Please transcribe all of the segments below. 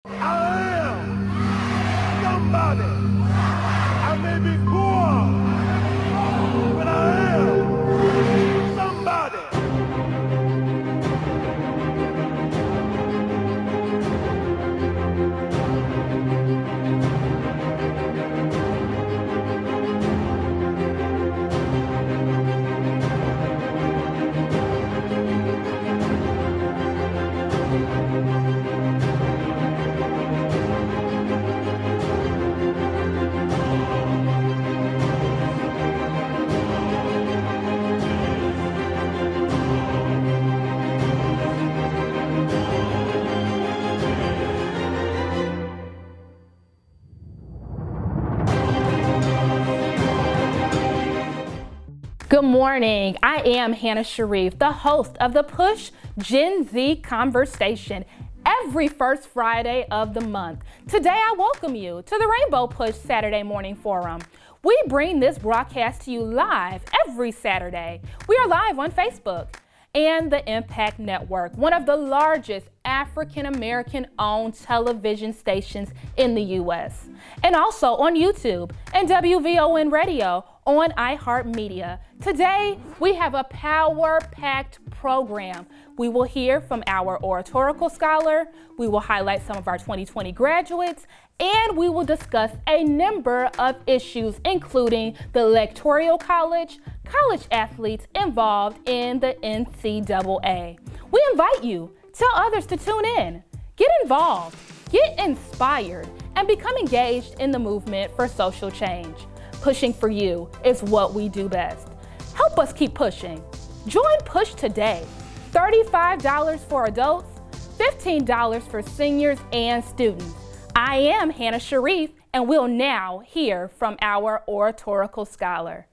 I am somebody. I may be poor, but I am somebody. Good morning. I am Hannah Sharif, the host of the Push Gen Z Conversation every first Friday of the month. Today, I welcome you to the Rainbow Push Saturday Morning Forum. We bring this broadcast to you live every Saturday. We are live on Facebook and the Impact Network, one of the largest African-American owned television stations in the U.S. And also on YouTube and WVON Radio on iHeartMedia. Today, we have a power-packed program. We will hear from our oratorical scholar, we will highlight some of our 2020 graduates, and we will discuss a number of issues, including the Electoral College, college athletes involved in the NCAA. We invite you, tell others to tune in, get involved, get inspired, and become engaged in the movement for social change. Pushing for you is what we do best. Help us keep pushing. Join Push today. $35 for adults, $15 for seniors and students. I am Hannah Sharif, and we'll now hear from our oratorical scholar.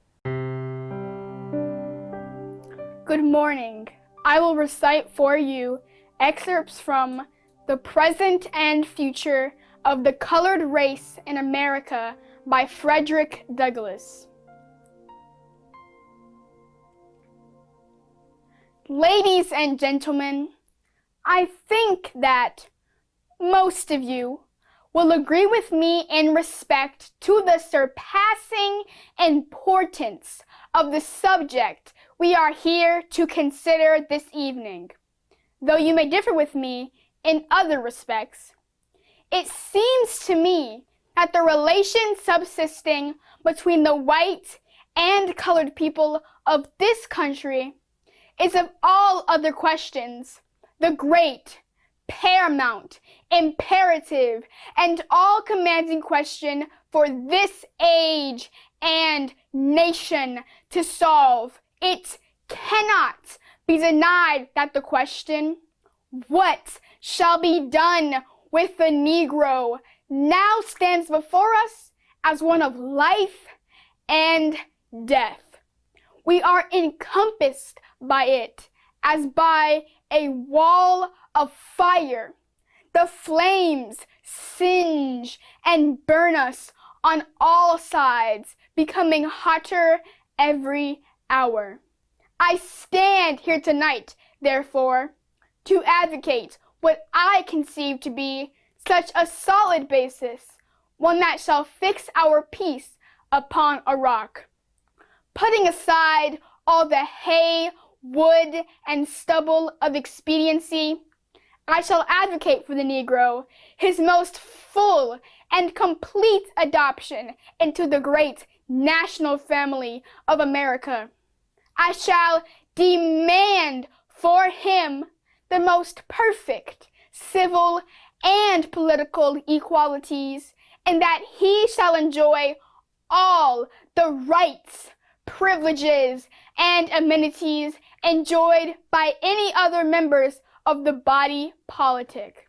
Good morning. I will recite for you excerpts from The Present and Future of the Colored Race in America by Frederick Douglass. Ladies and gentlemen, I think that most of you will agree with me in respect to the surpassing importance of the subject we are here to consider this evening. Though you may differ with me in other respects, it seems to me that the relation subsisting between the white and colored people of this country is of all other questions the great, paramount, imperative, and all-commanding question for this age and nation to solve. It cannot be denied that the question, what shall be done with the Negro, now stands before us as one of life and death. We are encompassed by it as by a wall of fire. The flames singe and burn us on all sides, becoming hotter every hour. I stand here tonight, therefore, to advocate what I conceive to be such a solid basis, one that shall fix our peace upon a rock. Putting aside all the hay, wood, and stubble of expediency, I shall advocate for the Negro his most full and complete adoption into the great national family of America. I shall demand for him the most perfect civil and political equalities, and that he shall enjoy all the rights, privileges, and amenities enjoyed by any other members of the body politic.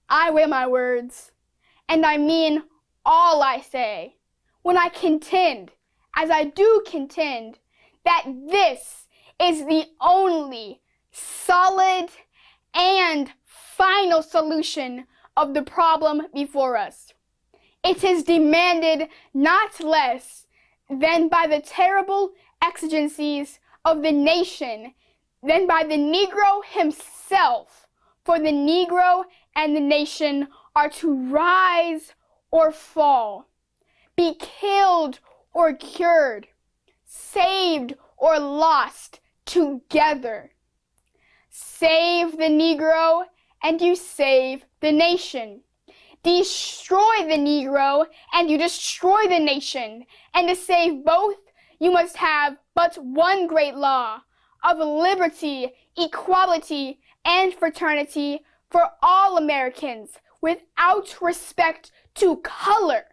I weigh my words, and I mean all I say, when I contend, as I do contend, that this is the only solid and final solution of the problem before us. It is demanded not less than by the terrible exigencies of the nation than by the Negro himself, for the Negro and the nation are to rise or fall, be killed or cured, saved or lost together. Save the Negro and you save the nation. Destroy the Negro and you destroy the nation. And to save both, you must have but one great law of liberty, equality, and fraternity for all Americans without respect to color.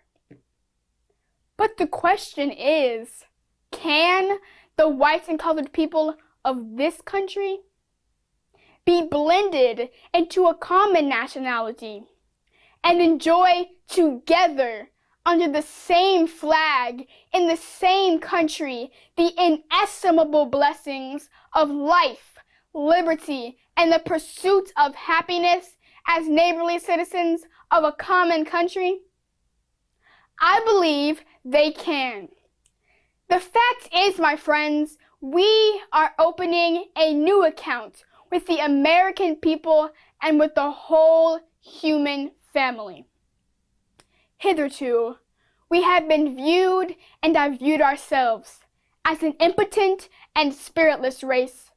But the question is, can the white and colored people of this country be blended into a common nationality and enjoy together under the same flag in the same country the inestimable blessings of life, liberty, and the pursuit of happiness as neighborly citizens of a common country? I believe they can. The fact is, my friends, we are opening a new account with the American people and with the whole human family. Hitherto, we have been viewed and have viewed ourselves as an impotent and spiritless race,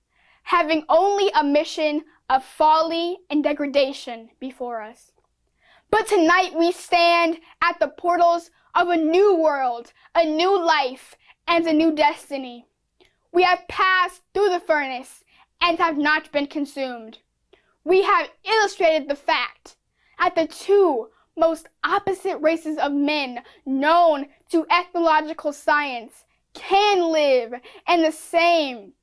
having only a mission of folly and degradation before us. But tonight we stand at the portals of a new world, a new life, and a new destiny. We have passed through the furnace and have not been consumed. We have illustrated the fact that the two most opposite races of men known to ethnological science can live in the same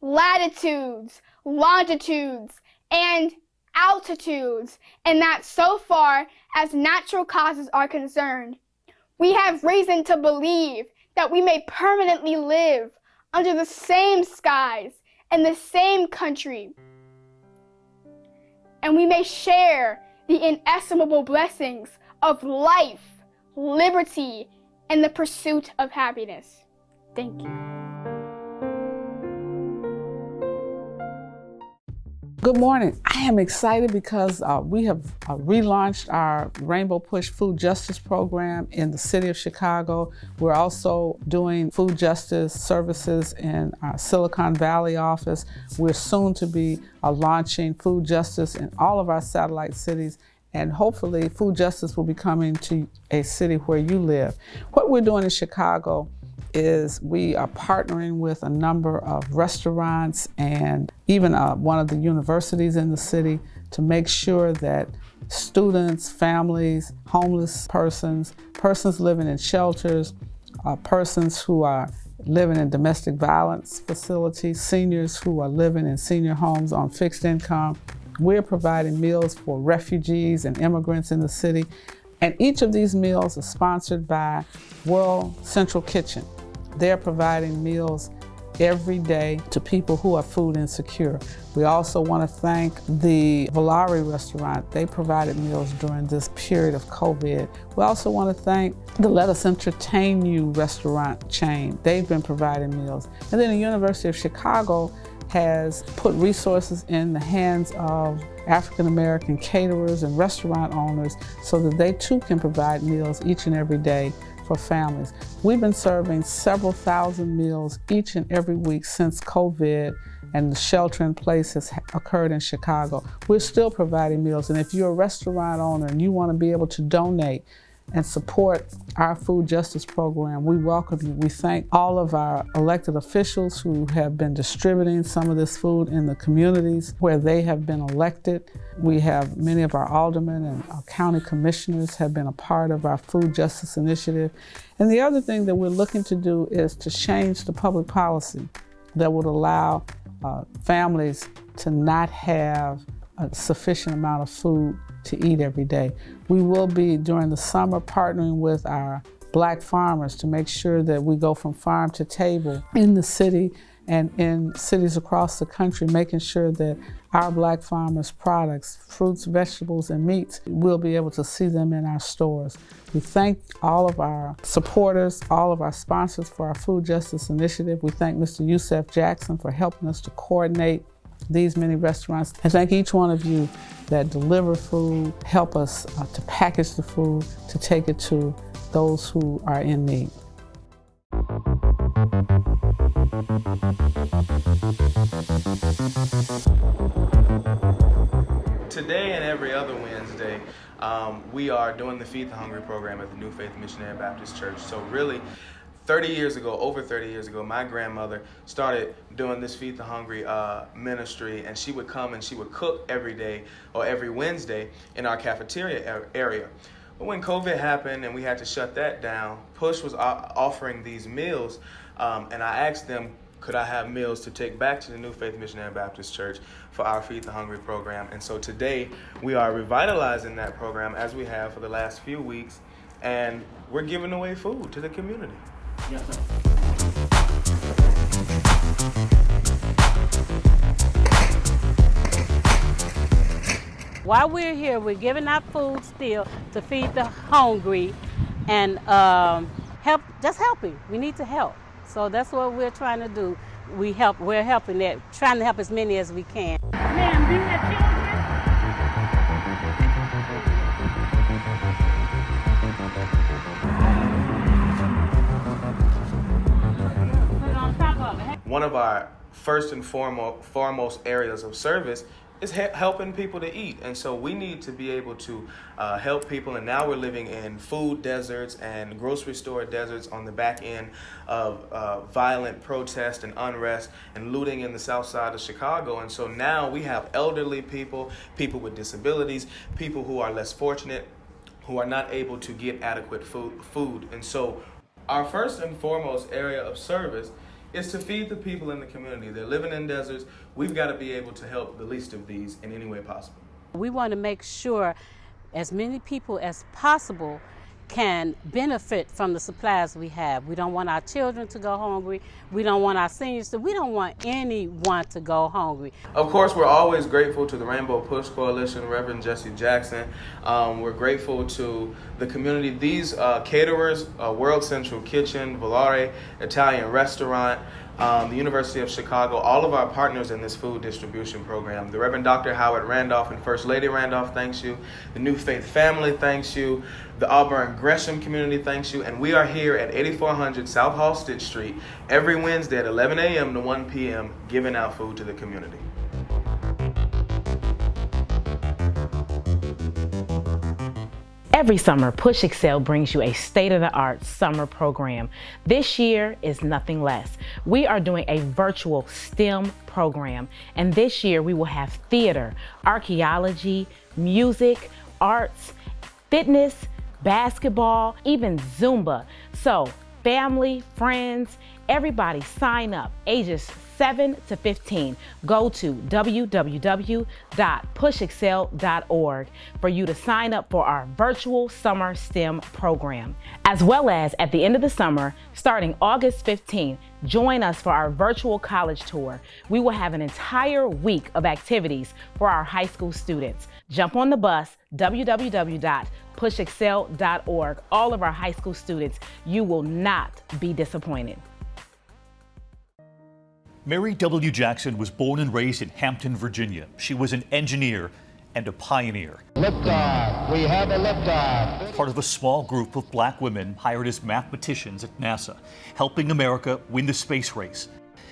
latitudes, longitudes, and altitudes, and that so far as natural causes are concerned, we have reason to believe that we may permanently live under the same skies in the same country, and we may share the inestimable blessings of life, liberty, and the pursuit of happiness. Thank you. Good morning. I am excited because we have relaunched our Rainbow Push Food Justice Program in the city of Chicago. We're also doing food justice services in our Silicon Valley office. We're soon to be launching food justice in all of our satellite cities, and hopefully food justice will be coming to a city where you live. What we're doing in Chicago is we are partnering with a number of restaurants and even one of the universities in the city to make sure that students, families, homeless persons, persons living in shelters, persons who are living in domestic violence facilities, seniors who are living in senior homes on fixed income. We're providing meals for refugees and immigrants in the city. And each of these meals is sponsored by World Central Kitchen. They're providing meals every day to people who are food insecure. We also want to thank the Valari restaurant. They provided meals during this period of COVID. We also want to thank the Let Us Entertain You restaurant chain. They've been providing meals. And then the University of Chicago has put resources in the hands of African American caterers and restaurant owners so that they too can provide meals each and every day for families. We've been serving several thousand meals each and every week since COVID and the shelter in place has occurred in Chicago. We're still providing meals, and if you're a restaurant owner and you want to be able to donate and support our food justice program, we welcome you. We thank all of our elected officials who have been distributing some of this food in the communities where they have been elected. We have many of our aldermen and our county commissioners have been a part of our food justice initiative. And the other thing that we're looking to do is to change the public policy that would allow families to not have a sufficient amount of food to eat every day. We will be, during the summer, partnering with our Black farmers to make sure that we go from farm to table in the city and in cities across the country, making sure that our Black farmers' products, fruits, vegetables, and meats, we'll be able to see them in our stores. We thank all of our supporters, all of our sponsors for our Food Justice Initiative. We thank Mr. Yusef Jackson for helping us to coordinate these many restaurants. I thank each one of you that deliver food, help us to package the food, to take it to those who are in need. Today and every other Wednesday, we are doing the Feed the Hungry program at the New Faith Missionary Baptist Church. So really, over 30 years ago, my grandmother started doing this Feed the Hungry ministry, and she would come and she would cook every day or every Wednesday in our cafeteria area. But when COVID happened and we had to shut that down, Push was offering these meals, and I asked them, could I have meals to take back to the New Faith Missionary Baptist Church for our Feed the Hungry program? And so today we are revitalizing that program as we have for the last few weeks, and we're giving away food to the community. Yes, sir. While we're here, we're giving out food still to feed the hungry and helping. We need to help. So that's what we're trying to do. We're helping that, trying to help as many as we can. Ma'am, do you have children? One of our first and foremost areas of service is helping people to eat. And so we need to be able to help people. And now we're living in food deserts and grocery store deserts on the back end of violent protest and unrest and looting in the south side of Chicago. And so now we have elderly people, people with disabilities, people who are less fortunate, who are not able to get adequate food. And so our first and foremost area of service is to feed the people in the community. They're living in deserts. We've got to be able to help the least of these in any way possible. We want to make sure as many people as possible can benefit from the supplies we have. We don't want our children to go hungry. We don't want our seniors we don't want anyone to go hungry. Of course, we're always grateful to the Rainbow Push Coalition, Reverend Jesse Jackson. We're grateful to the community. These caterers, World Central Kitchen, Volare Italian Restaurant, the University of Chicago, all of our partners in this food distribution program. The Reverend Dr. Howard Randolph and First Lady Randolph thanks you. The New Faith family thanks you. The Auburn Gresham community thanks you. And we are here at 8400 South Halsted Street every Wednesday at 11 a.m. to 1 p.m. giving out food to the community. Every summer, Push Excel brings you a state-of-the-art summer program. This year is nothing less. We are doing a virtual STEM program, and this year we will have theater, archaeology, music, arts, fitness, basketball, even Zumba. So, family, friends, everybody sign up, ages 7 to 15. Go to www.pushexcel.org for you to sign up for our virtual summer STEM program. As well as at the end of the summer, starting August 15, join us for our virtual college tour. We will have an entire week of activities for our high school students. Jump on the bus, www.pushexcel.org. All of our high school students, you will not be disappointed. Mary W. Jackson was born and raised in Hampton, Virginia. She was an engineer and a pioneer. Liftoff. We have a liftoff. Part of a small group of black women hired as mathematicians at NASA, helping America win the space race.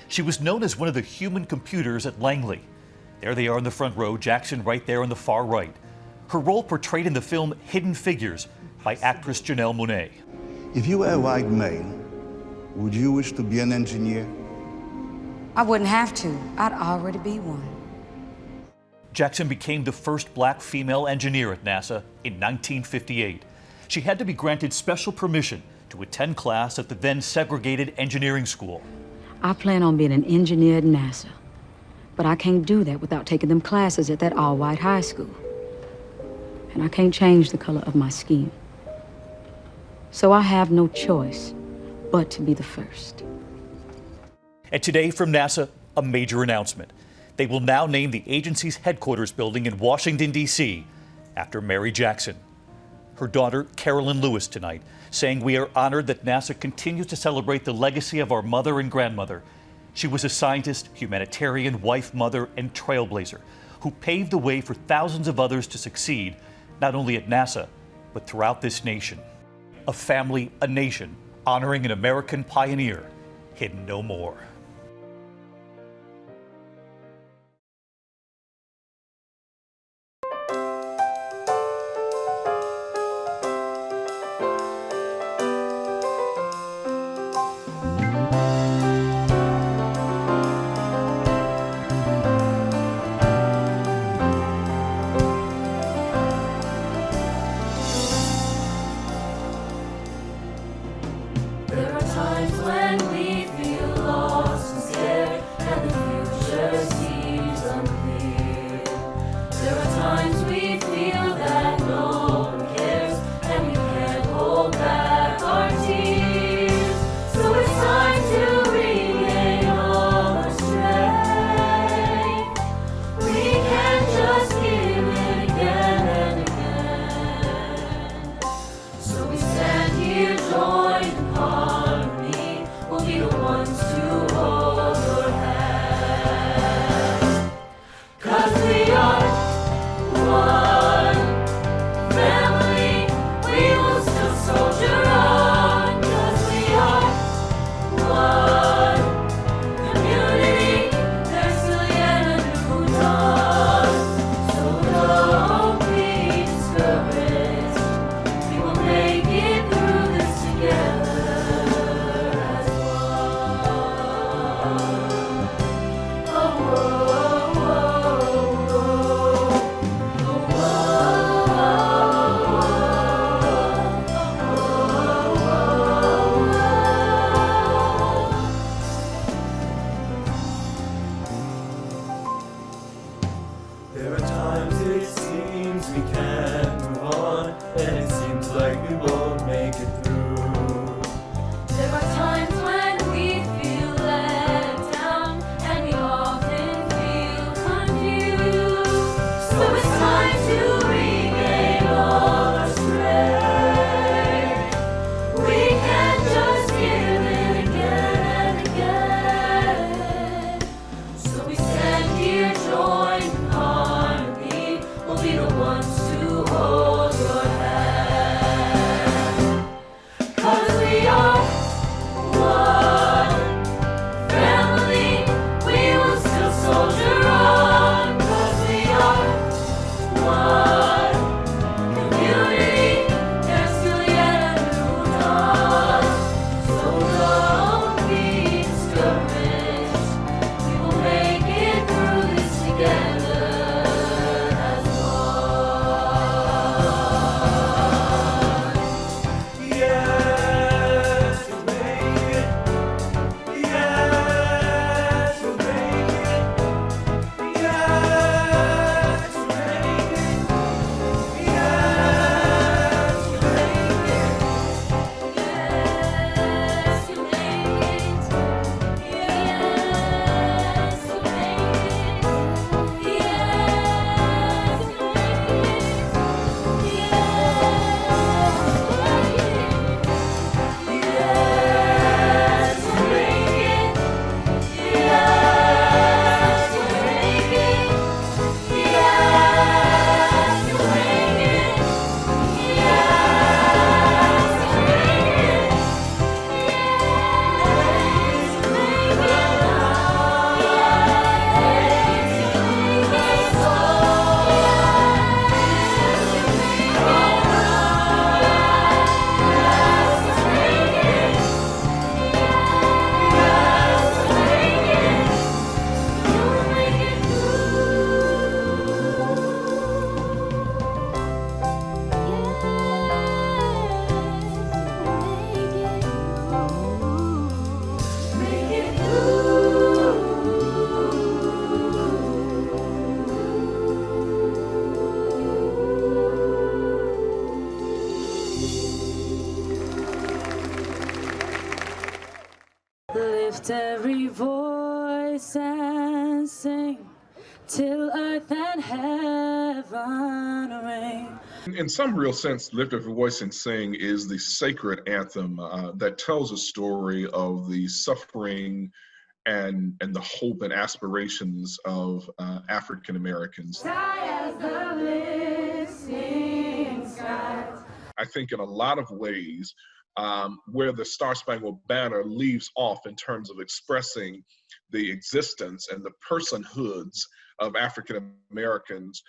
She was known as one of the human computers at Langley. There they are in the front row, Jackson right there on the far right. Her role portrayed in the film Hidden Figures by actress Janelle Monáe. If you were a white male, would you wish to be an engineer? I wouldn't have to. I'd already be one. Jackson became the first black female engineer at NASA in 1958. She had to be granted special permission to attend class at the then segregated engineering school. I plan on being an engineer at NASA, but I can't do that without taking them classes at that all-white high school. And I can't change the color of my skin. So I have no choice but to be the first. And today from NASA, a major announcement. They will now name the agency's headquarters building in Washington, D.C. after Mary Jackson. Her daughter, Carolyn Lewis, tonight, saying we are honored that NASA continues to celebrate the legacy of our mother and grandmother. She was a scientist, humanitarian, wife, mother, and trailblazer who paved the way for thousands of others to succeed, not only at NASA, but throughout this nation. A family, a nation, honoring an American pioneer, hidden no more. There are times when we feel lost and scared, and the future seems unclear. There are times we feel that no one cares, and we can't hold back our tears. So it's time to regain all our strength. We can't just give it again and again. So we stand here joined in harmony. We'll be the ones to hold your hand. 'Cause we are one family. We will still soldier on. 'Cause we are one community. There's still yet a new dawn. So don't be discouraged. We will make it through this together as one. Oh, whoa, whoa, whoa. There are times it seems we can't move on, and it seems like we won't make it through. There are times when we feel let down, and we often feel confused. So it's time to regain all our strength. We can't just give it again and again. So we stand here joined in harmony. We'll be the ones to hold your hand. 'Cause we are one family. We will still soldier on. 'Cause we are one community. There's still yet a new dawn. So don't be discouraged. We will make it through this together as one. Yes, you'll make it. Yes, you'll make it. Yes, you'll make it. Yes, you'll make it. Yes, you make it. Yes, you make it. Yes, you Lift every voice and sing till earth and heaven ring. In some real sense, Lift Every Voice and Sing is the sacred anthem that tells a story of the suffering and the hope and aspirations of African Americans. I think in a lot of ways, where the Star Spangled Banner leaves off in terms of expressing the existence and the personhoods of African Americans,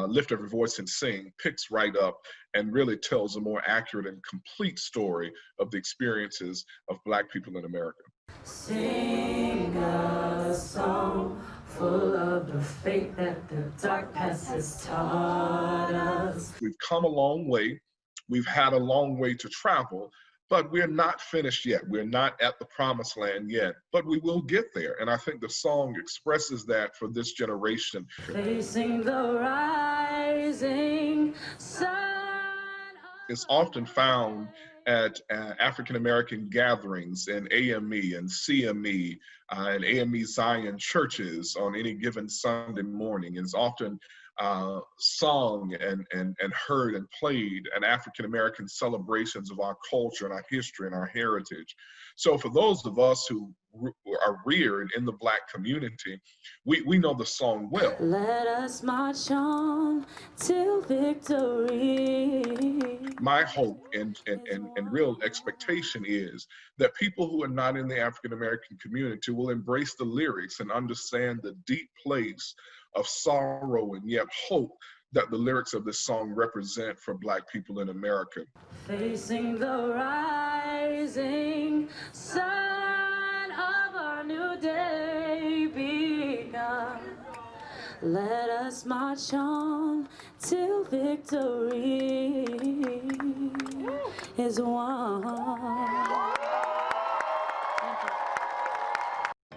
Lift Every Voice and Sing picks right up and really tells a more accurate and complete story of the experiences of Black people in America. Sing a song full of the faith that the dark past has taught us. We've come a long way. We've had a long way to travel, but we're not finished yet. We're not at the promised land yet, but we will get there. And I think the song expresses that for this generation. Facing the rising sun. It's often found at African American gatherings in AME and CME and AME Zion churches on any given Sunday morning. It's often sung and heard and played at African American celebrations of our culture and our history and our heritage. So for those of us who are reared in the Black community, we know the song well. Let us march on till victory. My hope and real expectation is that people who are not in the African American community will embrace the lyrics and understand the deep place of sorrow and yet hope that the lyrics of this song represent for Black people in America. Facing the rising sun of our new day begun. Let us march on till victory is won.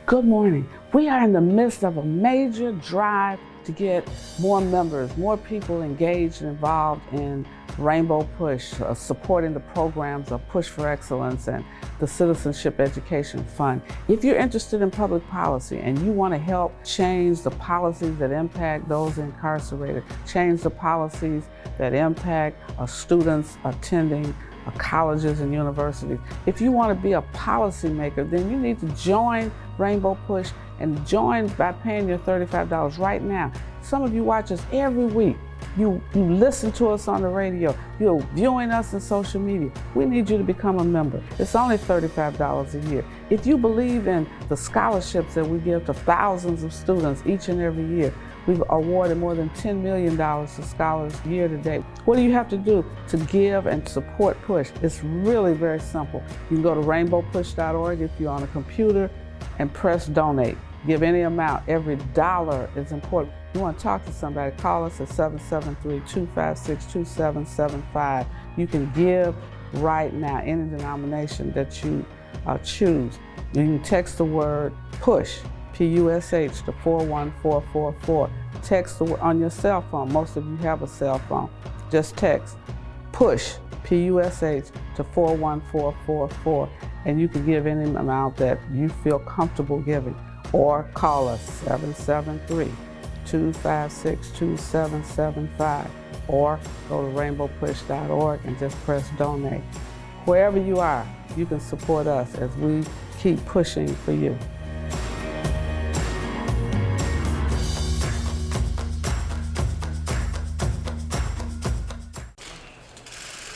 Good morning. We are in the midst of a major drive to get more members, more people engaged and involved in Rainbow Push, supporting the programs of Push for Excellence and the Citizenship Education Fund. If you're interested in public policy and you want to help change the policies that impact those incarcerated, change the policies that impact students attending colleges and universities. If you want to be a policymaker, then you need to join Rainbow Push and join by paying your $35 right now. Some of you watch us every week. You listen to us on the radio. You're viewing us in social media. We need you to become a member. It's only $35 a year. If you believe in the scholarships that we give to thousands of students each and every year, we've awarded more than $10 million to scholars year to date. What do you have to do to give and support Push? It's really very simple. You can go to rainbowpush.org if you're on a computer and press donate. Give any amount. Every dollar is important. You want to talk to somebody, call us at 773-256-2775. You can give right now, any denomination that you choose. You can text the word PUSH, P-U-S-H, to 41444. Text on your cell phone. Most of you have a cell phone. Just text PUSH, P-U-S-H, to 41444, and you can give any amount that you feel comfortable giving. Or call us 773-256-2775, or go to rainbowpush.org and just press donate. Wherever you are, you can support us as we keep pushing for you.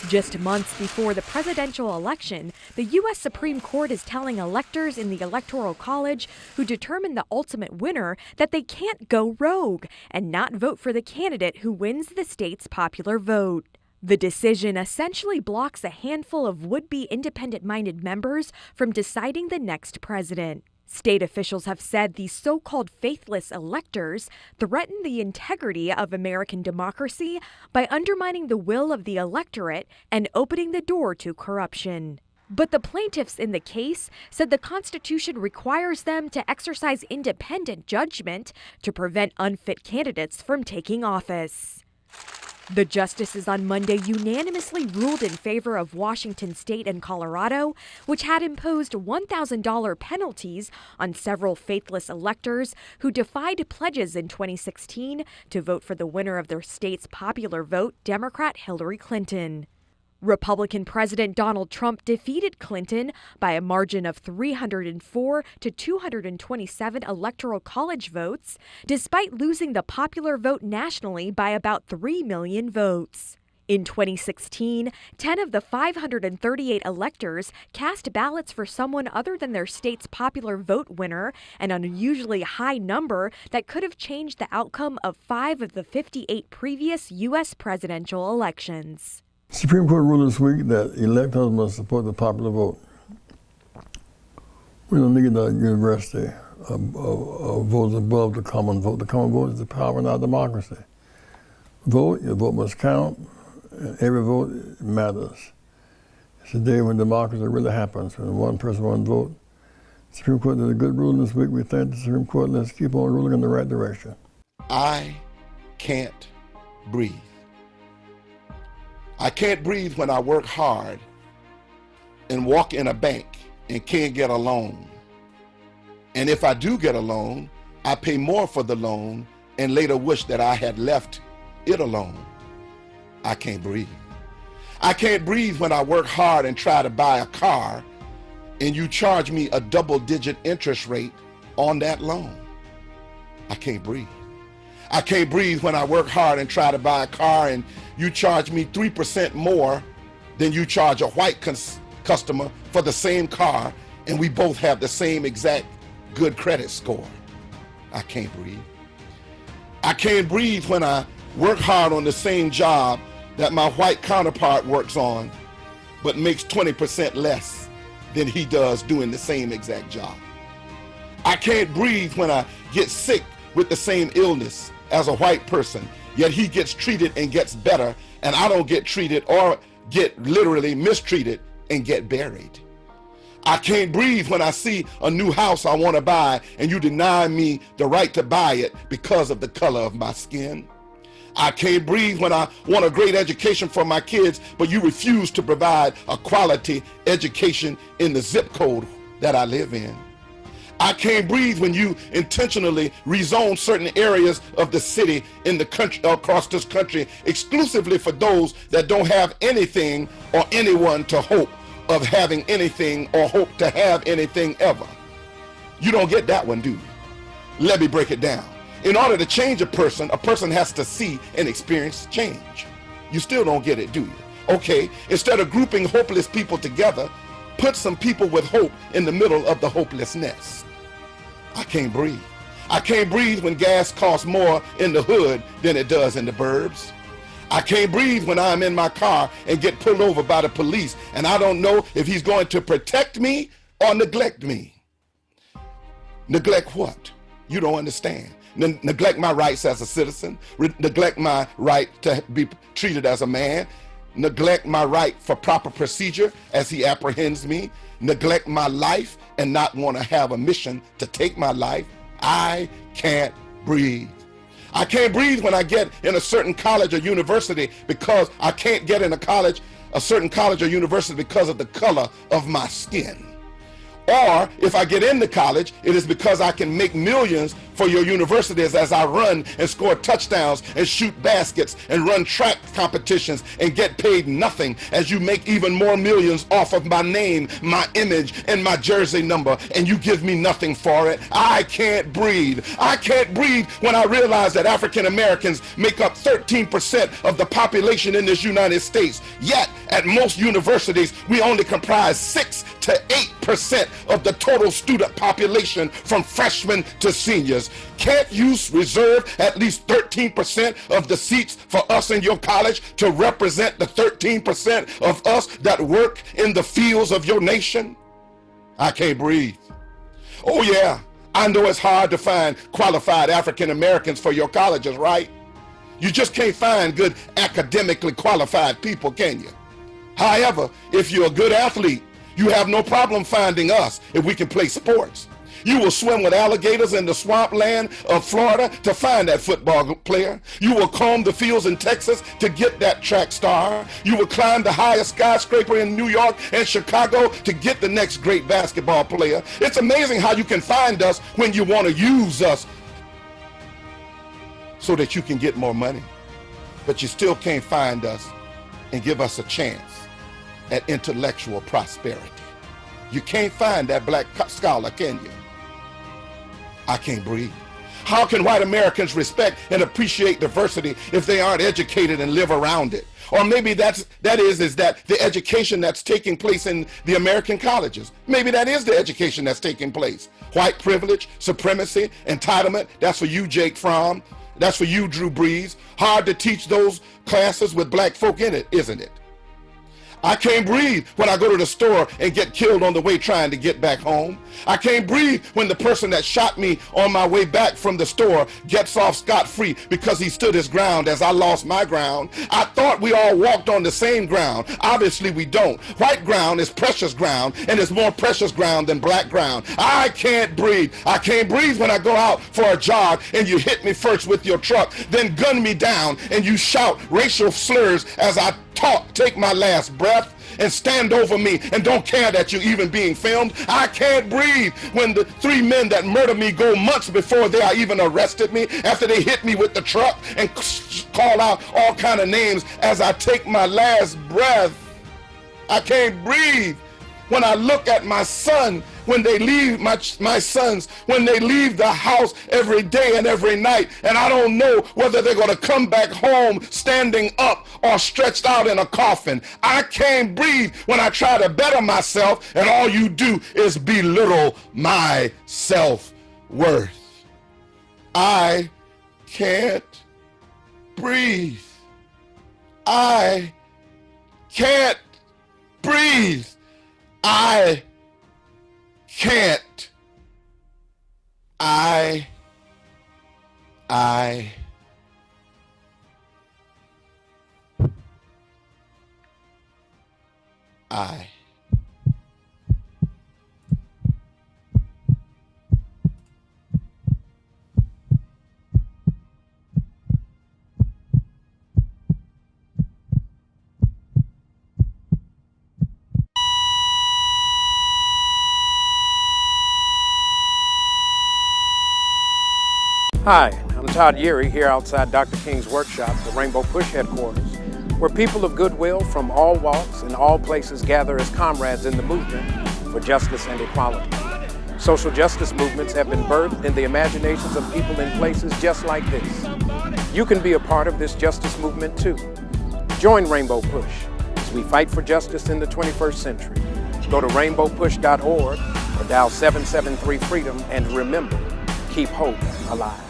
Just months before the presidential election, the U.S. Supreme Court is telling electors in the Electoral College who determine the ultimate winner that they can't go rogue and not vote for the candidate who wins the state's popular vote. The decision essentially blocks a handful of would-be independent-minded members from deciding the next president. State officials have said these so-called faithless electors threaten the integrity of American democracy by undermining the will of the electorate and opening the door to corruption. But the plaintiffs in the case said the Constitution requires them to exercise independent judgment to prevent unfit candidates from taking office. The justices on Monday unanimously ruled in favor of Washington State and Colorado, which had imposed $1,000 penalties on several faithless electors who defied pledges in 2016 to vote for the winner of their state's popular vote, Democrat Hillary Clinton. Republican President Donald Trump defeated Clinton by a margin of 304 to 227 electoral college votes, despite losing the popular vote nationally by about 3 million votes. In 2016, 10 of the 538 electors cast ballots for someone other than their state's popular vote winner, an unusually high number that could have changed the outcome of 5 of the 58 previous U.S. presidential elections. Supreme Court ruled this week that electors must support the popular vote. We don't need a university of votes above the common vote. The common vote is the power in our democracy. Vote, your vote must count, and every vote matters. It's a day when democracy really happens, when one person, one vote. The Supreme Court did a good ruling this week. We thank the Supreme Court. Let's keep on ruling in the right direction. I can't breathe. I can't breathe when I work hard and walk in a bank and can't get a loan. And if I do get a loan, I pay more for the loan and later wish that I had left it alone. I can't breathe. I can't breathe when I work hard and try to buy a car and you charge me a double-digit interest rate on that loan. I can't breathe. I can't breathe when I work hard and try to buy a car and you charge me 3% more than you charge a white customer for the same car, and we both have the same exact good credit score. I can't breathe. I can't breathe when I work hard on the same job that my white counterpart works on, but makes 20% less than he does doing the same exact job. I can't breathe when I get sick with the same illness as a white person, yet he gets treated and gets better, and I don't get treated or get literally mistreated and get buried. I can't breathe when I see a new house I want to buy and you deny me the right to buy it because of the color of my skin. I can't breathe when I want a great education for my kids, but you refuse to provide a quality education in the zip code that I live in. I can't breathe when you intentionally rezone certain areas of the city in the country, across this country, exclusively for those that don't have anything or anyone to hope of having anything or hope to have anything ever. You don't get that one, do you? Let me break it down. In order to change a person has to see and experience change. You still don't get it, do you? Okay, instead of grouping hopeless people together, put some people with hope in the middle of the hopelessness. I can't breathe. I can't breathe when gas costs more in the hood than it does in the burbs. I can't breathe when I'm in my car and get pulled over by the police and I don't know if he's going to protect me or neglect me. Neglect what? You don't understand. Neglect my rights as a citizen, neglect my right to be treated as a man, neglect my right for proper procedure as he apprehends me, neglect my life and not want to have a mission to take my life. I can't breathe. I can't breathe when I get in a certain college or university because I can't get in a certain college or university because of the color of my skin. Or if I get into college, it is because I can make millions for your universities as I run and score touchdowns and shoot baskets and run track competitions and get paid nothing as you make even more millions off of my name, my image, and my jersey number, and you give me nothing for it. I can't breathe. I can't breathe when I realize that African Americans make up 13% of the population in this United States, yet at most universities we only comprise 6 to 8% of the total student population from freshmen to seniors. Can't you reserve at least 13% of the seats for us in your college to represent the 13% of us that work in the fields of your nation? I can't breathe. Oh yeah, I know it's hard to find qualified African Americans for your colleges, right? You just can't find good academically qualified people, can you? However, if you're a good athlete, you have no problem finding us if we can play sports. You will swim with alligators in the swampland of Florida to find that football player. You will comb the fields in Texas to get that track star. You will climb the highest skyscraper in New York and Chicago to get the next great basketball player. It's amazing how you can find us when you want to use us so that you can get more money. But you still can't find us and give us a chance at intellectual prosperity. You can't find that black scholar, can you? I can't breathe. How can white Americans respect and appreciate diversity if they aren't educated and live around it? Or maybe that is the education that's taking place in the American colleges. Maybe that is the education that's taking place. White privilege, supremacy, entitlement, that's for you, Jake Fromm. That's for you, Drew Brees. Hard to teach those classes with black folk in it, isn't it? I can't breathe when I go to the store and get killed on the way trying to get back home. I can't breathe when the person that shot me on my way back from the store gets off scot-free because he stood his ground as I lost my ground. I thought we all walked on the same ground. Obviously we don't. White ground is precious ground, and it's more precious ground than black ground. I can't breathe. I can't breathe when I go out for a jog and you hit me first with your truck, then gun me down and you shout racial slurs as I take my last breath and stand over me and don't care that you're even being filmed. I can't breathe when the 3 men that murdered me go months before they even arrested me, after they hit me with the truck and call out all kind of names as I take my last breath. I can't breathe when I look at my son, when they leave, my sons, when they leave the house every day and every night, and I don't know whether they're going to come back home standing up or stretched out in a coffin. I can't breathe when I try to better myself and all you do is belittle my self-worth. I can't breathe. I can't breathe. I can't. I Hi, I'm Todd Yeary here outside Dr. King's workshop, the Rainbow Push headquarters, where people of goodwill from all walks and all places gather as comrades in the movement for justice and equality. Social justice movements have been birthed in the imaginations of people in places just like this. You can be a part of this justice movement too. Join Rainbow Push as we fight for justice in the 21st century. Go to rainbowpush.org or dial 773-FREEDOM and remember, keep hope alive.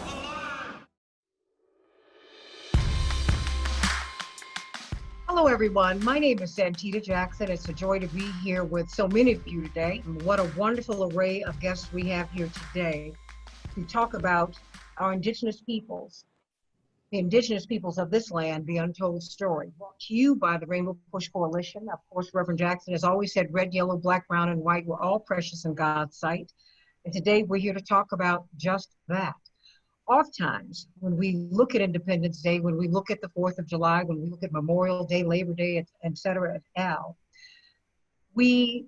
Hello, everyone. My name is Santita Jackson. It's a joy to be here with so many of you today. What a wonderful array of guests we have here today to talk about our indigenous peoples, the indigenous peoples of this land, the untold story. Brought to you by the Rainbow Push Coalition. Of course, Reverend Jackson has always said red, yellow, black, brown, and white were all precious in God's sight. And today we're here to talk about just that. Oftentimes, when we look at Independence Day, when we look at the 4th of July, when we look at Memorial Day, Labor Day, et cetera, et al., we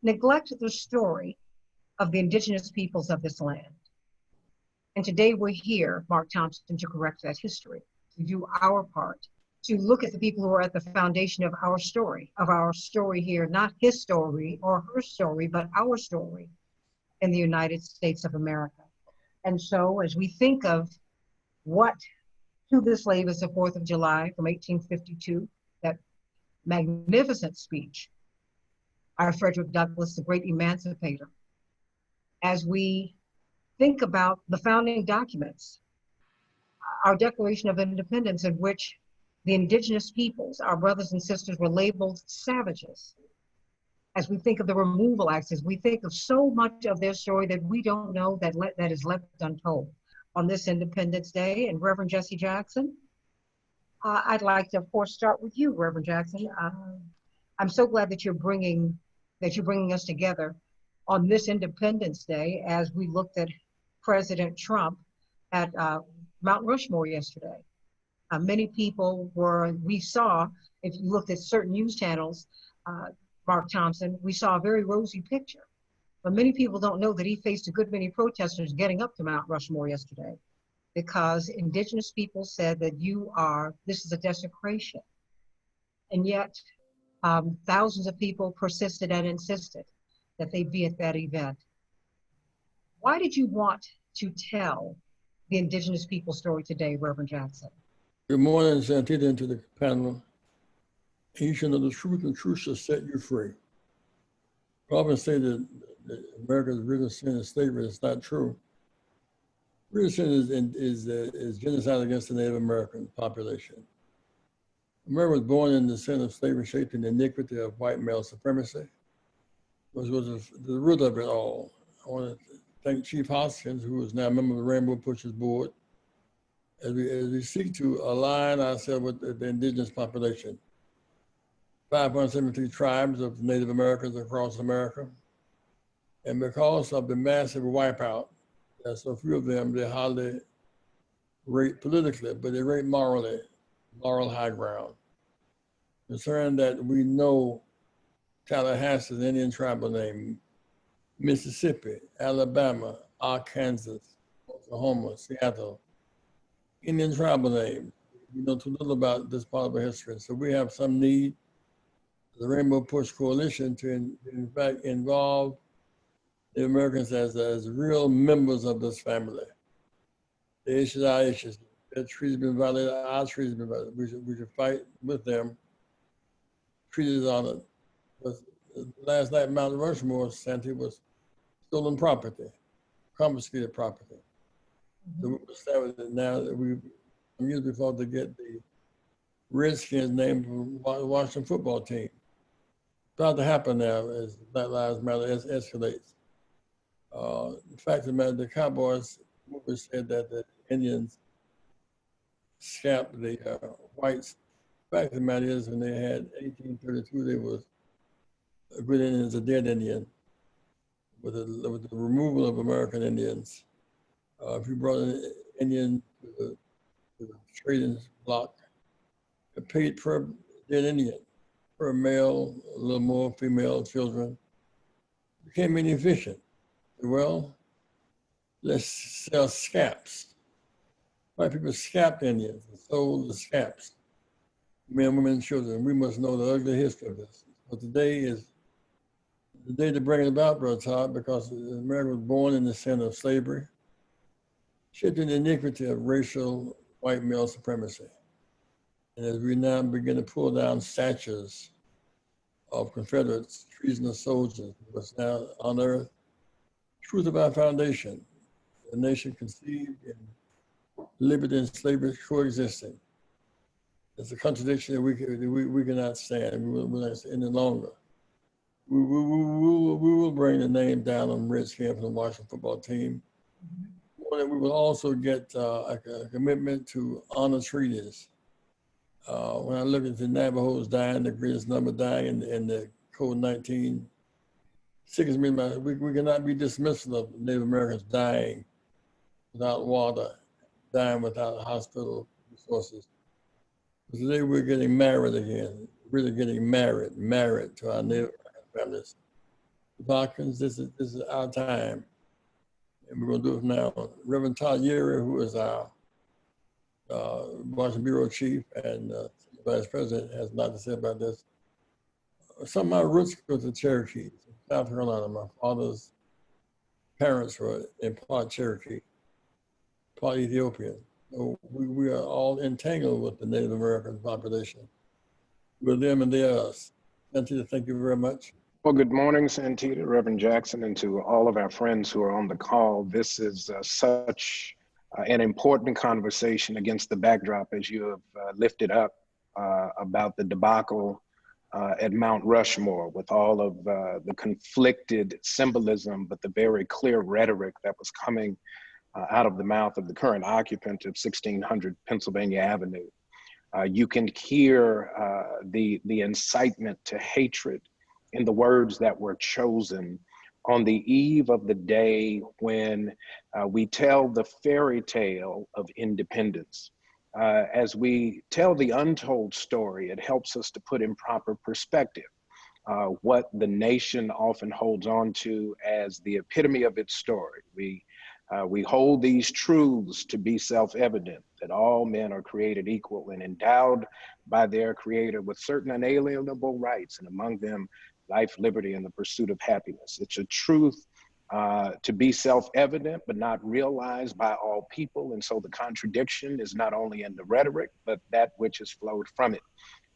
neglect the story of the indigenous peoples of this land. And today we're here, Mark Thompson, to correct that history, to do our part, to look at the people who are at the foundation of our story here, not his story or her story, but our story in the United States of America. And so as we think of what to the slave is the 4th of July from 1852, that magnificent speech, our Frederick Douglass, the great emancipator, as we think about the founding documents, our Declaration of Independence, in which the indigenous peoples, our brothers and sisters, were labeled savages. As we think of the removal acts, as we think of so much of their story that we don't know, that is left untold on this Independence Day. And Reverend Jesse Jackson, I'd like to, of course, start with you, Reverend Jackson. I'm so glad that you're bringing us together on this Independence Day as we looked at President Trump at Mount Rushmore yesterday. Many people we saw, if you looked at certain news channels, Mark Thompson, we saw a very rosy picture. But many people don't know that he faced a good many protesters getting up to Mount Rushmore yesterday because indigenous people said that this is a desecration. And yet, Thousands of people persisted and insisted that they be at that event. Why did you want to tell the Indigenous people story today, Reverend Jackson? Good morning, Santita, and to the panel. You should know the truth, and truth shall set you free. Prophets say that America's original sin is slavery. It's not true. Original sin is genocide against the Native American population. America was born in the sin of slavery, shaped in the iniquity of white male supremacy, which was the root of it all. I want to thank Chief Hoskins, who is now a member of the Rainbow Pushers Board, as we seek to align ourselves with the indigenous population. 573 tribes of Native Americans across America. And because of the massive wipeout, there's so few of them, they hardly rate politically, but they rate morally, moral high ground. Concerned that we know Tallahassee is an Indian tribal name, Mississippi, Alabama, Arkansas, Oklahoma, Seattle, Indian tribal names. We know too little about this part of our history. So we have some need, the Rainbow Push Coalition, to in fact involve the Americans as real members of this family. The issues are issues. Their treaties have been violated, our treaties have been violated. We should fight with them. Treaties on it. But last night, Mount Rushmore, Santee, was stolen property, confiscated property. So we established it now that some years before to get the Redskins named for the Washington football team. It's about to happen now as Black Lives Matter escalates. The fact of the matter, the Cowboys said that the Indians scalped the whites. The fact of the matter is, when they had 1832, they was a good Indian is a dead Indian with the removal of American Indians. If you brought an Indian to the trading block, it paid per dead Indian, per male, a little more female children. It became inefficient. Well, let's sell scalps. White people scalped Indians and sold the scalps. Men, women, and children. We must know the ugly history of this. But today is the day to bring it about, Brother Todd, because America was born in the sin of slavery, shaped in the iniquity of racial white male supremacy. And as we now begin to pull down statues of Confederates, treasonous soldiers, we must now unearth truth of our foundation, a nation conceived in liberty and slavery coexisting. It's a contradiction that we cannot stand. We will not stand any longer. We will bring the name down on Redskins from the Washington football team. We will also get a commitment to honor treaties. When I look at the Navajos dying, the greatest number dying in the COVID-19, sickens me. We cannot be dismissive of Native Americans dying without water, dying without hospital resources. Today we're getting married again, really getting married to our Native American families. Hawkins, this is our time, and we're going to do it now. Reverend Todd Yeary, who is our Washington Bureau Chief and Vice President, has a lot to say about this. Some of my roots go to Cherokee, South Carolina. My father's parents were in part Cherokee, part Ethiopian. So we are all entangled with the Native American population. We're them and they're us. Santita, thank you very much. Well, good morning, Santita, Reverend Jackson, and to all of our friends who are on the call. This is such an important conversation against the backdrop, as you have lifted up, about the debacle at Mount Rushmore, with all of the conflicted symbolism, but the very clear rhetoric that was coming out of the mouth of the current occupant of 1600 Pennsylvania Avenue. You can hear the incitement to hatred in the words that were chosen on the eve of the day when we tell the fairy tale of independence. As we tell the untold story, it helps us to put in proper perspective what the nation often holds on to as the epitome of its story. We We hold these truths to be self-evident, that all men are created equal and endowed by their Creator with certain unalienable rights, and among them, life, liberty, and the pursuit of happiness. It's a truth to be self-evident, but not realized by all people. And so the contradiction is not only in the rhetoric, but that which has flowed from it.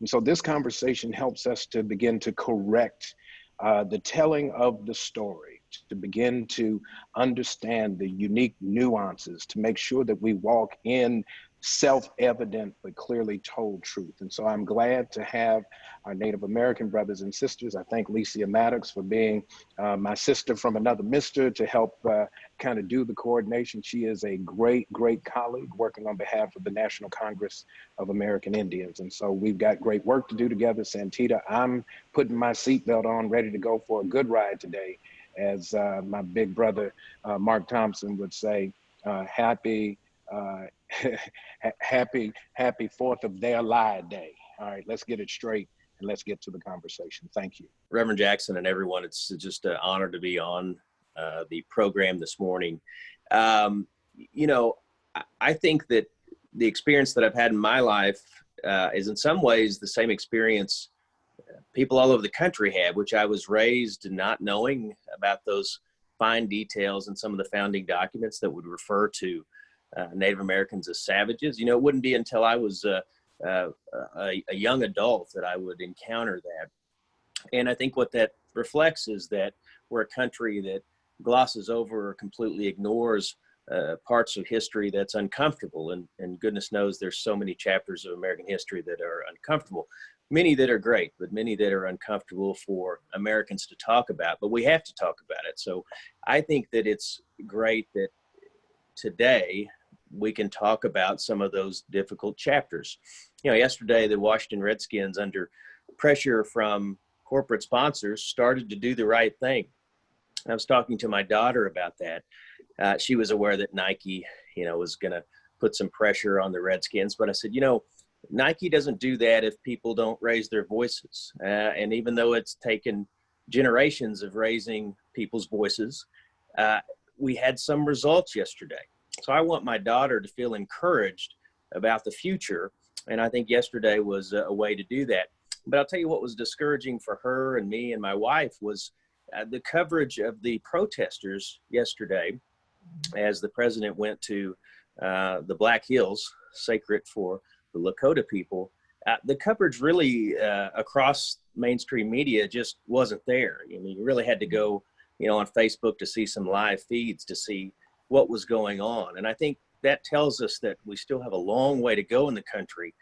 And so this conversation helps us to begin to correct the telling of the story, to begin to understand the unique nuances, to make sure that we walk in self-evident but clearly told truth. And so I'm glad to have our Native American brothers and sisters. I thank Licia Maddox for being my sister from another mister to help kind of do the coordination. She is a great, great colleague working on behalf of the National Congress of American Indians. And so we've got great work to do together. Santita, I'm putting my seatbelt on, ready to go for a good ride today. As my big brother, Mark Thompson would say, happy 4th of their lie day. All right, let's get it straight and let's get to the conversation. Thank you. Reverend Jackson and everyone, it's just an honor to be on the program this morning. You know, I think that the experience that I've had in my life is in some ways the same experience people all over the country have, which I was raised not knowing about those fine details in some of the founding documents that would refer to Native Americans as savages. You know, it wouldn't be until I was a young adult that I would encounter that. And I think what that reflects is that we're a country that glosses over or completely ignores parts of history that's uncomfortable. And goodness knows there's so many chapters of American history that are uncomfortable. Many that are great, but many that are uncomfortable for Americans to talk about, but we have to talk about it. So I think that it's great that today we can talk about some of those difficult chapters. You know, yesterday, the Washington Redskins, under pressure from corporate sponsors, started to do the right thing. I was talking to my daughter about that. She was aware that Nike, you know, was going to put some pressure on the Redskins, but I said, you know, Nike doesn't do that if people don't raise their voices. And even though it's taken generations of raising people's voices, we had some results yesterday. So I want my daughter to feel encouraged about the future. And I think yesterday was a way to do that. But I'll tell you what was discouraging for her and me and my wife was the coverage of the protesters yesterday as the president went to the Black Hills, sacred for the Lakota people. The coverage really across mainstream media just wasn't there. I mean, you really had to go, you know, on Facebook to see some live feeds to see what was going on. And I think that tells us that we still have a long way to go in the country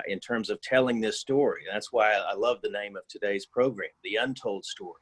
in terms of telling this story. And that's why I love the name of today's program, The Untold Story,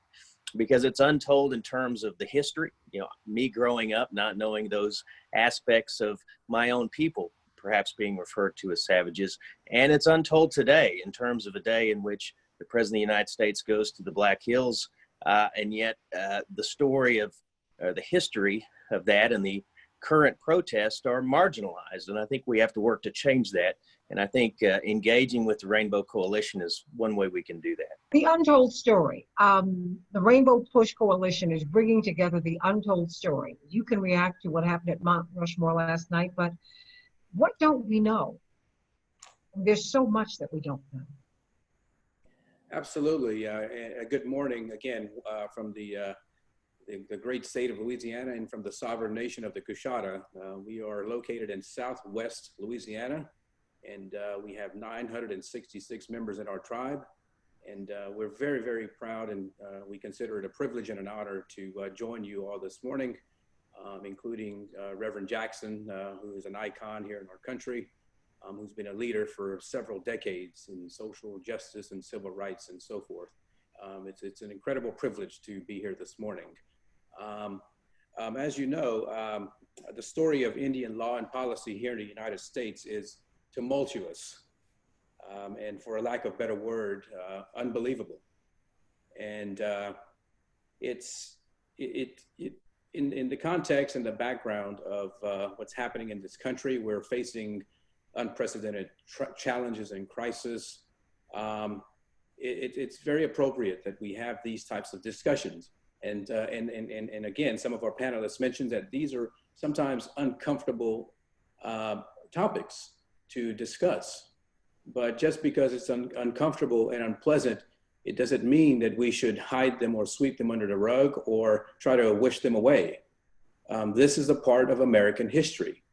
because it's untold in terms of the history, you know, me growing up, not knowing those aspects of my own people, perhaps being referred to as savages. And it's untold today in terms of a day in which the President of the United States goes to the Black Hills, and yet the story of the history of that and the current protests are marginalized. And I think we have to work to change that. And I think engaging with the Rainbow Coalition is one way we can do that. The Untold Story. The Rainbow Push Coalition is bringing together the untold story. You can react to what happened at Mount Rushmore last night, but what don't we know? There's so much that we don't know. Absolutely. Good morning again from the great state of Louisiana and from the sovereign nation of the Coushatta. We are located in southwest Louisiana, and we have 966 members in our tribe. And we're very, very proud, and we consider it a privilege and an honor to join you all this morning, including Reverend Jackson, who is an icon here in our country, who's been a leader for several decades in social justice and civil rights and so forth. It's an incredible privilege to be here this morning. As you know, the story of Indian law and policy here in the United States is tumultuous, and for a lack of a better word, unbelievable. And in the context and the background of what's happening in this country, we're facing unprecedented challenges and crisis. It's very appropriate that we have these types of discussions. And again, some of our panelists mentioned that these are sometimes uncomfortable topics to discuss. But just because it's uncomfortable and unpleasant, it doesn't mean that we should hide them or sweep them under the rug or try to wish them away. This is a part of American history,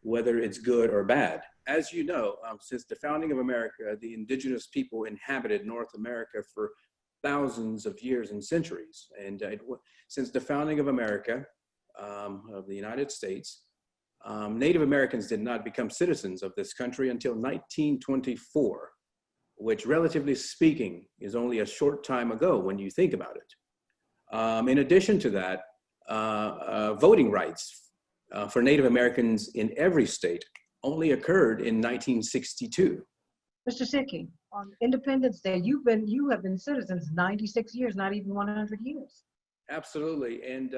whether it's good or bad. As you know, since the founding of America, the indigenous people inhabited North America for thousands of years and centuries. And since the founding of America, of the United States, Native Americans did not become citizens of this country until 1924, which relatively speaking is only a short time ago when you think about it. In addition to that, voting rights for Native Americans in every state only occurred in 1962. Mr. Sidkey, on Independence Day, you have been citizens 96 years, not even 100 years. Absolutely, and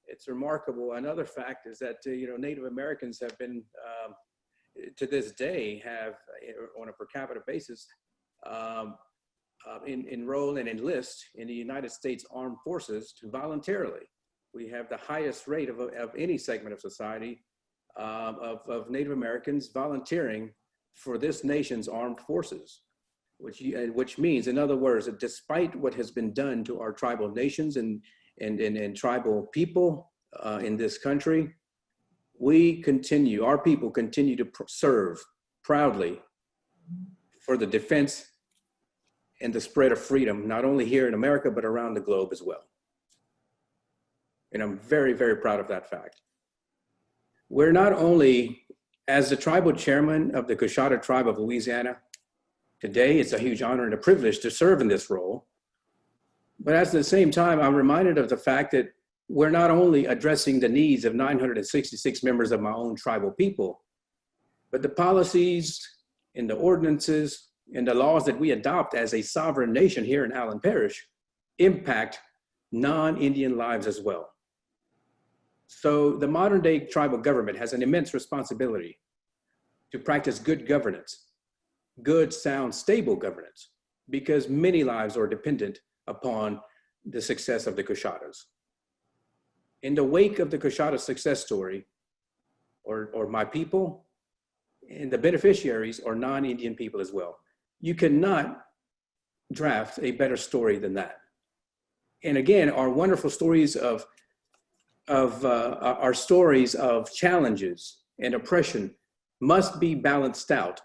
it's remarkable. Another fact is that Native Americans have been, to this day, have on a per capita basis, enroll and enlist in the United States Armed Forces voluntarily. We have the highest rate of any segment of society of Native Americans volunteering for this nation's armed forces, which means, in other words, that despite what has been done to our tribal nations and tribal people in this country, our people continue to serve proudly for the defense and the spread of freedom, not only here in America, but around the globe as well. And I'm very, very proud of that fact. We're not only, as the tribal chairman of the Coushatta Tribe of Louisiana, today it's a huge honor and a privilege to serve in this role. But at the same time, I'm reminded of the fact that we're not only addressing the needs of 966 members of my own tribal people, but the policies and the ordinances and the laws that we adopt as a sovereign nation here in Allen Parish impact non-Indian lives as well. So the modern day tribal government has an immense responsibility to practice good governance, good, sound, stable governance, because many lives are dependent upon the success of the Coushattas. In the wake of the Coushatta success story, or my people, and the beneficiaries are non-Indian people as well. You cannot draft a better story than that. And again, our wonderful stories our stories of challenges and oppression must be balanced out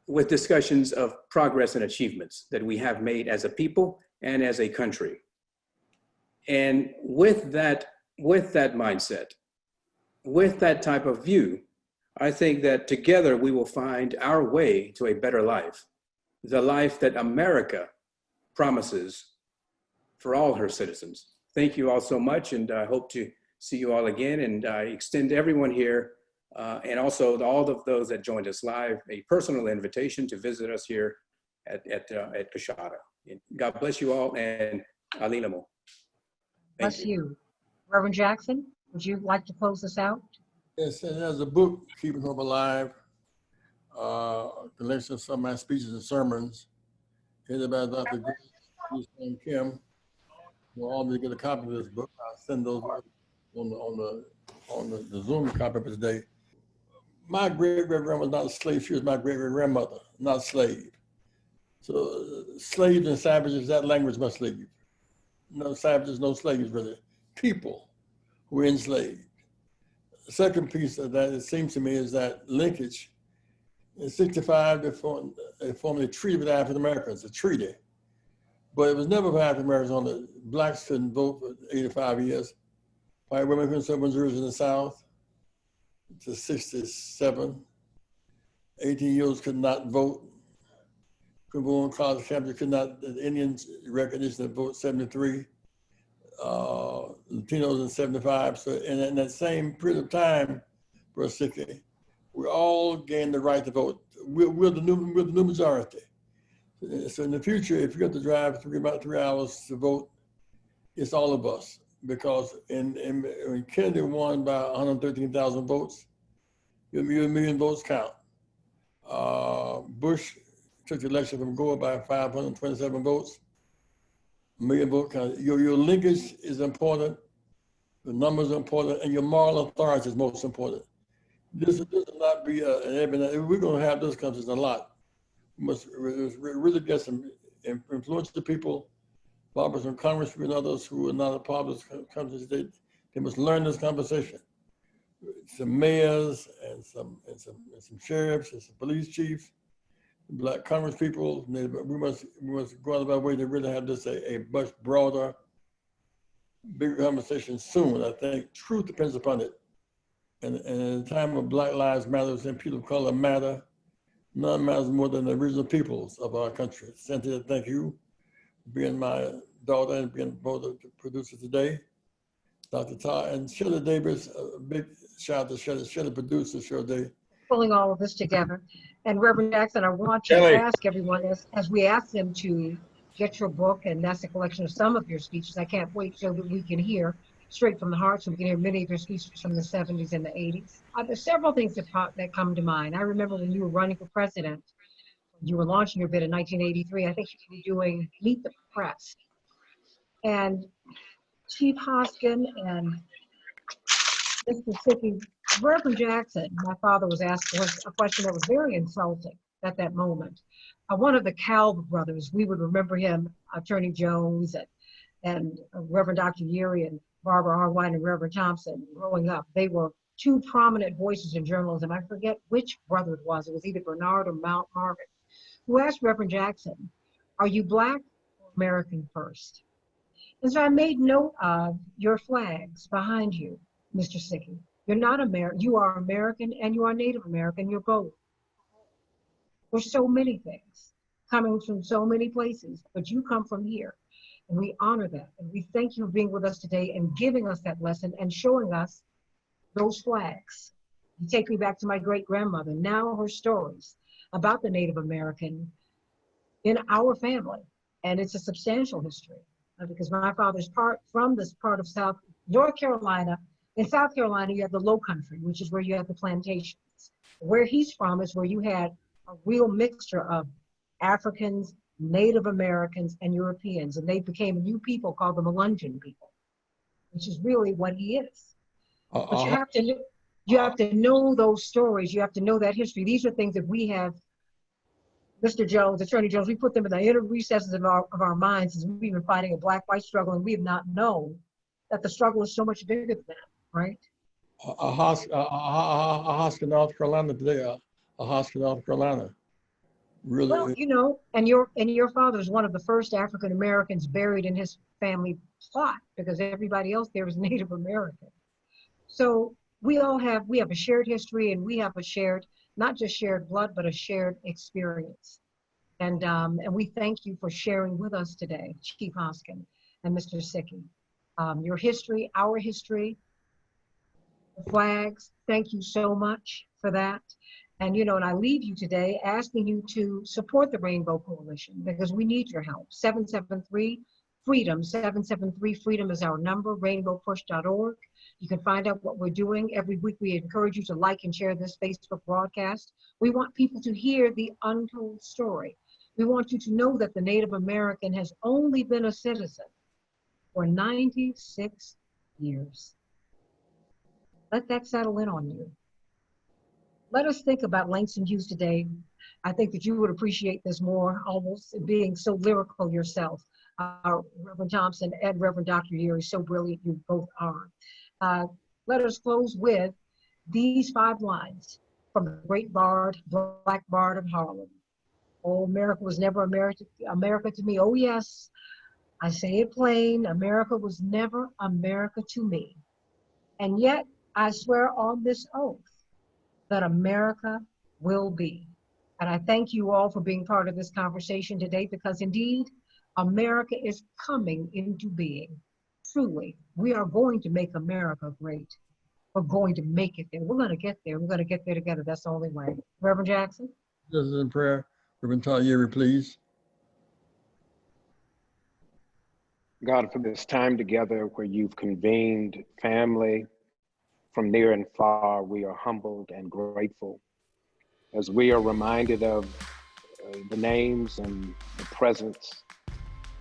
with discussions of progress and achievements that we have made as a people and as a country. And with that mindset, with that type of view, I think that together we will find our way to a better life, the life that America promises for all her citizens. Thank you all so much, and I hope to see you all again. And I extend to everyone here, and also to all of those that joined us live, a personal invitation to visit us here at Coushatta. God bless you all, and Alilamo. Bless you. Reverend Jackson, would you like to close this out? Yes, and there's a book, Keeping Hope Alive, collection of some of my speeches and sermons, headed by Dr. Grace Kim. We'll all get a copy of this book. I'll send those on the Zoom copy for today. My great-great-grandma was not a slave. She was my great-great-grandmother, not a slave. So slaves and savages, that language must leave. No savages, no slaves, really. People who were enslaved. The second piece of that, it seems to me, is that linkage. In 1965, they formed a treaty with African Americans, a treaty. But it was never for African Americans on the blacks couldn't vote for 85 years. White women couldn't serve in Jersey in the South to 67. 18-year-olds could not vote. Could go on college campus, could not, the Indians recognition of vote 73. Latinos in 75. So in that same period of time, we all gained the right to vote. We're the new majority. So in the future, if you have to drive about 3 hours to vote, it's all of us. Because when Kennedy won by 113,000 votes, your million votes count. Bush took the election from Gore by 527 votes. A million vote count. Your linkage is important The numbers are important, and your moral authority is most important. This will not be an evidence. We're going to have this conversation a lot. We must really get some influence the people, Barbara, some congressmen and others who are not a part of this conversation. They must learn this conversation. Some mayors and some sheriffs and some police chiefs, Black Congress people. We must go out of our way to really have this a much broader, bigger conversation soon. I think truth depends upon it. And in a time of Black Lives Matter and people of color matter, none matters more than the original peoples of our country. Cynthia, thank you for being my daughter and being both of the producers today. Dr. Todd and Shirley Davis, a big shout out to Shirley producer, Shirley. Pulling all of this together. And Reverend Jackson, I want to ask everyone, as we ask them to get your book, and that's a collection of some of your speeches. I can't wait so that we can hear straight from the heart, so we can hear many of your speeches from the 70s and the 80s. There's several things that come to mind. I remember when you were running for president, you were launching your bid in 1983. I think you were doing Meet the Press. And Chief Hoskin and Mr. Sickey, Reverend Jackson, my father was asked a question that was very insulting at that moment. One of the Kalb brothers, we would remember him, Attorney Jones and Reverend Dr. Yeary and Barbara Harwine and Reverend Thompson growing up. They were two prominent voices in journalism. I forget which brother it was. It was either Bernard or Mount Marvin, who asked Reverend Jackson, "Are you Black or American first?" And so I made note of your flags behind you, Mr. Sickey. You're not American. You are American and you are Native American. You're both. There's so many things coming from so many places, but you come from here. And we honor that. And we thank you for being with us today and giving us that lesson and showing us those flags. You take me back to my great-grandmother, now her stories about the Native American in our family. And it's a substantial history because my father's from this part of North Carolina. In South Carolina, you have the Low Country, which is where you have the plantations. Where he's from is where you had a real mixture of Africans, Native Americans, and Europeans, and they became a new people called the Melungeon people, which is really what he is. But you have to know those stories. You have to know that history. These are things that we have, Mr. Jones, Attorney Jones, we put them in the inner recesses of our minds as we've been fighting a Black-white struggle, and we have not known that the struggle is so much bigger than that, right? Ahosca, North Carolina today, Ahosca, North Carolina. Really? Well, you know, and your father is one of the first African Americans buried in his family plot because everybody else there is Native American. So we have a shared history, and we have a shared, not just shared blood, but a shared experience. And we thank you for sharing with us today, Chief Hoskin and Mr. Sickey. Your history, our history, the flags, thank you so much for that. And, you know, and I leave you today asking you to support the Rainbow Coalition because we need your help. 773-FREEDOM, 773-FREEDOM is our number, rainbowpush.org. You can find out what we're doing. Every week we encourage you to like and share this Facebook broadcast. We want people to hear the untold story. We want you to know that the Native American has only been a citizen for 96 years. Let that settle in on you. Let us think about Langston Hughes today. I think that you would appreciate this more, almost being so lyrical yourself. Reverend Thompson and Reverend Dr. Yeary, so brilliant you both are. Let us close with these 5 lines from the great bard, Black Bard of Harlem. Oh, America was never America to me. Oh, yes, I say it plain. America was never America to me. And yet I swear on this oath that America will be. And I thank you all for being part of this conversation today because indeed, America is coming into being. Truly, we are going to make America great. We're going to make it there. We're going to get there. We're going to get there together. That's the only way. Reverend Jackson? This is in prayer. Reverend Todd Yeary, please. God, for this time together where you've convened family from near and far, we are humbled and grateful as we are reminded of the names and the presence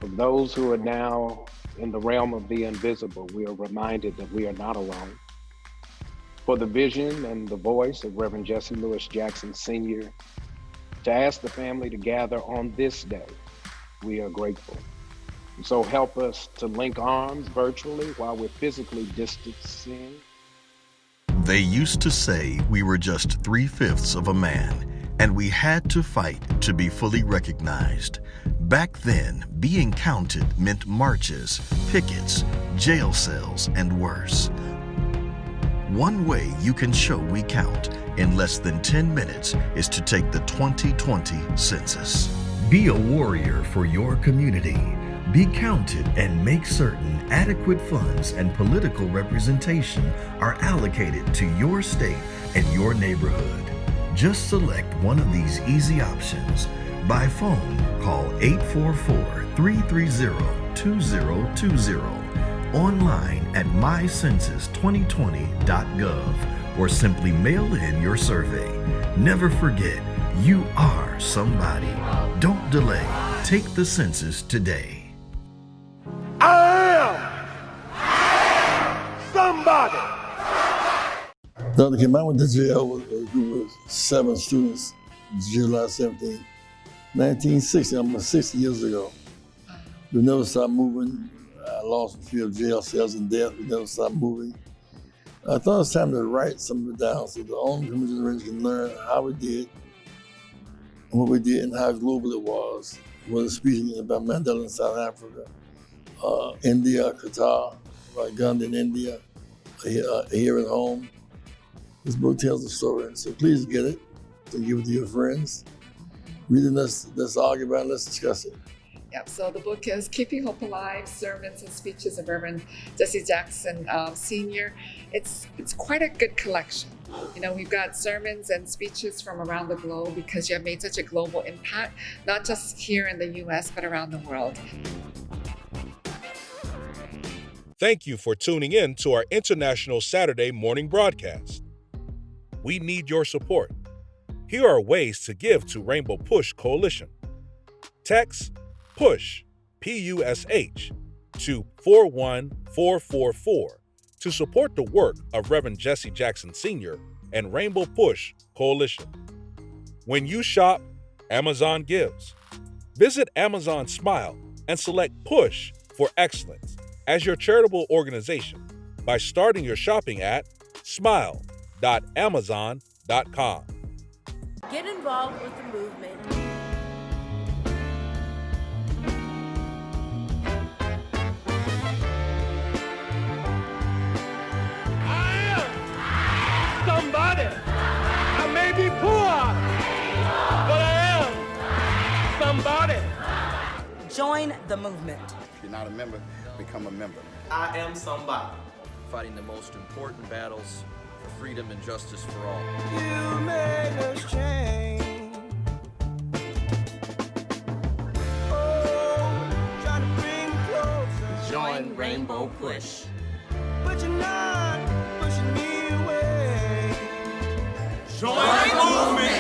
of those who are now in the realm of the invisible, we are reminded that we are not alone. For the vision and the voice of Reverend Jesse Lewis Jackson Sr., to ask the family to gather on this day, we are grateful. And so help us to link arms virtually while we're physically distancing. They used to say we were just 3/5 of a man, and we had to fight to be fully recognized. Back then, being counted meant marches, pickets, jail cells, and worse. One way you can show we count in less than 10 minutes is to take the 2020 census. Be a warrior for your community. Be counted and make certain adequate funds and political representation are allocated to your state and your neighborhood. Just select one of these easy options. By phone, call 844-330-2020. Online at mycensus2020.gov or simply mail in your survey. Never forget, you are somebody. Don't delay. Take the census today. I am somebody. Dr. Kim, I went to jail with a group of 7 students, July 17, 1960, almost 60 years ago. We never stopped moving. I lost a few of jail cells and death. We never stopped moving. I thought it was time to write some of it down so the older generation can learn how we did and what we did and how global it was. Whether speaking about Mandela in South Africa, India, Qatar, Gandhi in India, here at home. This book tells the story, so please get it and give it to your friends. Read it, let's argue about it, let's discuss it. Yep, so the book is Keeping Hope Alive, Sermons and Speeches of Reverend Jesse Jackson Sr. It's quite a good collection. You know, we've got sermons and speeches from around the globe because you have made such a global impact, not just here in the U.S., but around the world. Thank you for tuning in to our International Saturday morning broadcast. We need your support. Here are ways to give to Rainbow Push Coalition. Text PUSH, P-U-S-H, to 41444 to support the work of Reverend Jesse Jackson Sr. and Rainbow Push Coalition. When you shop, Amazon gives. Visit Amazon Smile and select Push for Excellence as your charitable organization by starting your shopping at smile.amazon.com. Get involved with the movement. Somebody. I may be poor, but I am somebody. Join the movement. If you're not a member, become a member. I am somebody. Fighting the most important battles for freedom and justice for all. You made us change. Oh, trying to bring closer. Join Rainbow Push. But you're not pushing me away. Join the movement.